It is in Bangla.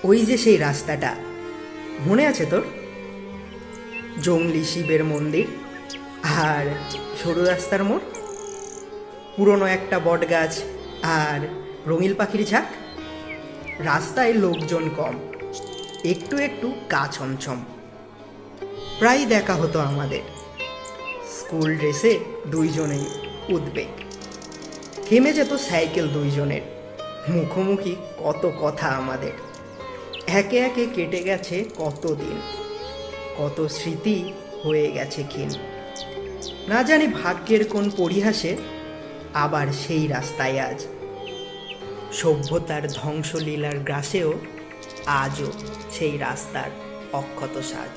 ওই যে সেই রাস্তাটা, মনে আছে তোর? জংলি শিবের মন্দির আর সরু রাস্তার মোড়, পুরনো একটা বট গাছ আর রঙিল পাখির ঝাঁক। রাস্তায় লোকজন কম, একটু একটু গা ছমছম। প্রায় দেখা হতো আমাদের, স্কুল ড্রেসে দুইজনেই উদ্বেগ। থেমে যেত সাইকেল দুইজনের, মুখোমুখি কত কথা আমাদের। একে একে কেটে গেছে কত দিন, কত স্মৃতি হয়ে গেছে ক্ষীণ। না জানি ভাগ্যের কোন পরিহাসে আবার সেই রাস্তায় আজ। সভ্যতার ধ্বংসলীলার গ্রাসেও আজও সেই রাস্তার অক্ষত সাজ।